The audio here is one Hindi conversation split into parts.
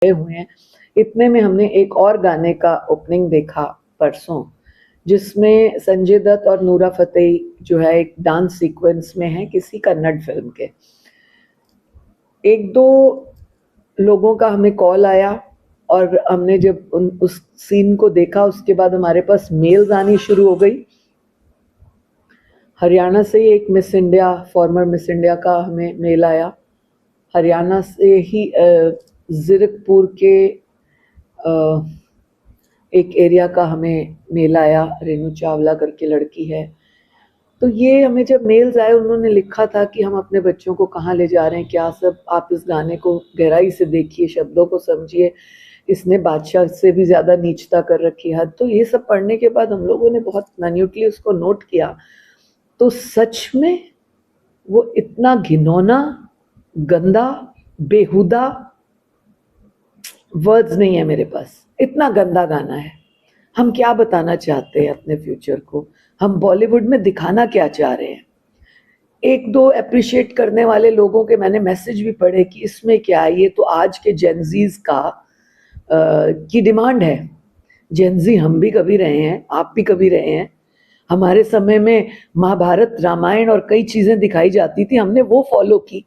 हुए हैं। इतने में हमने एक और गाने का ओपनिंग देखा परसों, जिसमें संजय दत्त और नूरा फतेही जो है एक डांस सीक्वेंस में है किसी कन्नड़ फिल्म के। एक दो लोगों का हमें कॉल आया और हमने जब उस सीन को देखा, उसके बाद हमारे पास मेल्स आनी शुरू हो गई। हरियाणा से ही एक miss India, farmer miss India का हमें मेल आया। हरियाणा से ही ज़ीरकपुर के एक एरिया का हमें मेल आया, रेनू चावला करके लड़की है। तो ये हमें जब मेल्स आए, उन्होंने लिखा था कि हम अपने बच्चों को कहाँ ले जा रहे हैं, क्या सब, आप इस गाने को गहराई से देखिए, शब्दों को समझिए, इसने बादशाह से भी ज़्यादा नीचता कर रखी है। तो ये सब पढ़ने के बाद हम लोगों ने बहुत माइन्यूटली उसको नोट किया, तो सच में वो इतना घिनौना, गंदा, बेहुदा, वर्ड्स नहीं है मेरे पास, इतना गंदा गाना है। हम क्या बताना चाहते हैं अपने फ्यूचर को, हम बॉलीवुड में दिखाना क्या चाह रहे हैं। एक दो अप्रिशिएट करने वाले लोगों के मैंने मैसेज भी पढ़े कि इसमें क्या है, ये तो आज के जेनजीज का की डिमांड है। जेनजी हम भी कभी रहे हैं, आप भी कभी रहे हैं। हमारे समय में महाभारत, रामायण और कई चीजें दिखाई जाती थी, हमने वो फॉलो की।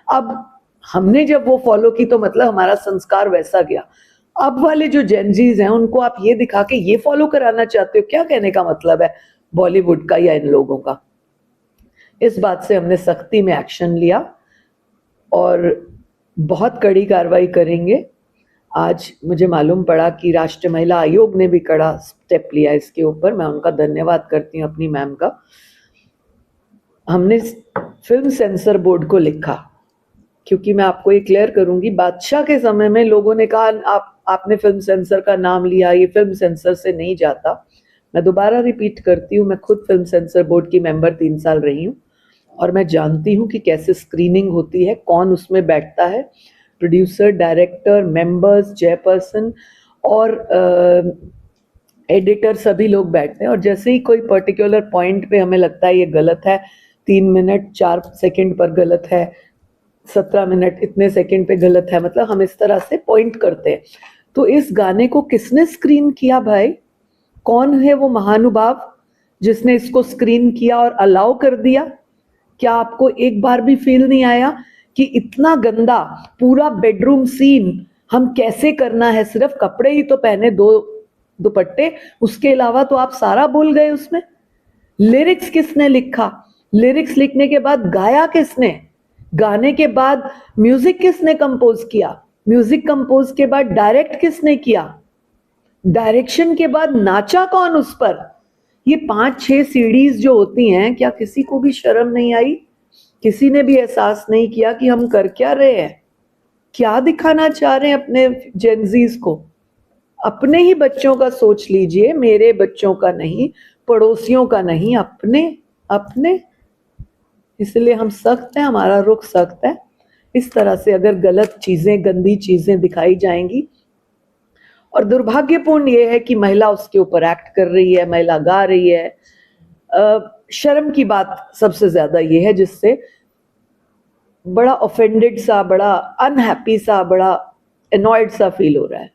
अब हमने जब वो फॉलो की तो मतलब हमारा संस्कार वैसा गया। अब वाले जो जेनजीज हैं, उनको आप ये दिखा के ये फॉलो कराना चाहते हो, क्या कहने का मतलब है बॉलीवुड का या इन लोगों का। इस बात से हमने सख्ती में एक्शन लिया और बहुत कड़ी कार्रवाई करेंगे। आज मुझे मालूम पड़ा कि राष्ट्रीय महिला आयोग ने भी कड़ा स्टेप लिया इसके ऊपर, मैं उनका धन्यवाद करती हूँ, अपनी मैम का। हमने फिल्म सेंसर बोर्ड को लिखा, क्योंकि मैं आपको ये क्लियर करूंगी, बादशाह के समय में लोगों ने कहा आपने फिल्म सेंसर का नाम लिया, ये फिल्म सेंसर से नहीं जाता। मैं दोबारा रिपीट करती हूँ, मैं खुद फिल्म सेंसर बोर्ड की मेंबर 3 साल रही हूँ और मैं जानती हूँ कि कैसे स्क्रीनिंग होती है, कौन उसमें बैठता है, प्रोड्यूसर, डायरेक्टर, मेंबर्स, चेयरपर्सन और एडिटर, सभी लोग बैठते हैं। और जैसे ही कोई पर्टिकुलर पॉइंट पे हमें लगता है ये गलत है, 3 मिनट 4 सेकंड पर गलत है, 17 मिनट इतने सेकंड पे गलत है, मतलब हम इस तरह से पॉइंट करते हैं। तो इस गाने को किसने स्क्रीन किया भाई? कौन है वो महानुभाव जिसने इसको स्क्रीन किया और अलाउ कर दिया? क्या आपको एक बार भी फील नहीं आया कि इतना गंदा पूरा बेडरूम सीन हम कैसे करना है? सिर्फ कपड़े ही तो पहने, 2 दुपट्टे, उसके अलावा तो आप सारा भूल गए उसमें। लिरिक्स किसने लिखा? लिरिक्स लिखने के बाद गाया किसने? गाने के बाद म्यूजिक किसने कंपोज किया? म्यूजिक कंपोज के बाद डायरेक्ट किसने किया? डायरेक्शन के बाद नाचा कौन उस पर? ये 5-6 सीडीज जो होती हैं, क्या किसी को भी शर्म नहीं आई? किसी ने भी एहसास नहीं किया कि हम कर क्या रहे हैं, क्या दिखाना चाह रहे हैं अपने जेनजीज को? अपने ही बच्चों का सोच लीजिए, मेरे बच्चों का नहीं, पड़ोसियों का नहीं, अपने अपने। इसलिए हम सख्त हैं, हमारा रुख सख्त है। इस तरह से अगर गलत चीजें, गंदी चीजें दिखाई जाएंगी, और दुर्भाग्यपूर्ण ये है कि महिला उसके ऊपर एक्ट कर रही है, महिला गा रही है। शर्म की बात सबसे ज्यादा ये है, जिससे बड़ा ऑफेंडेड सा, बड़ा अनहैप्पी सा, बड़ा एनॉयड सा फील हो रहा है।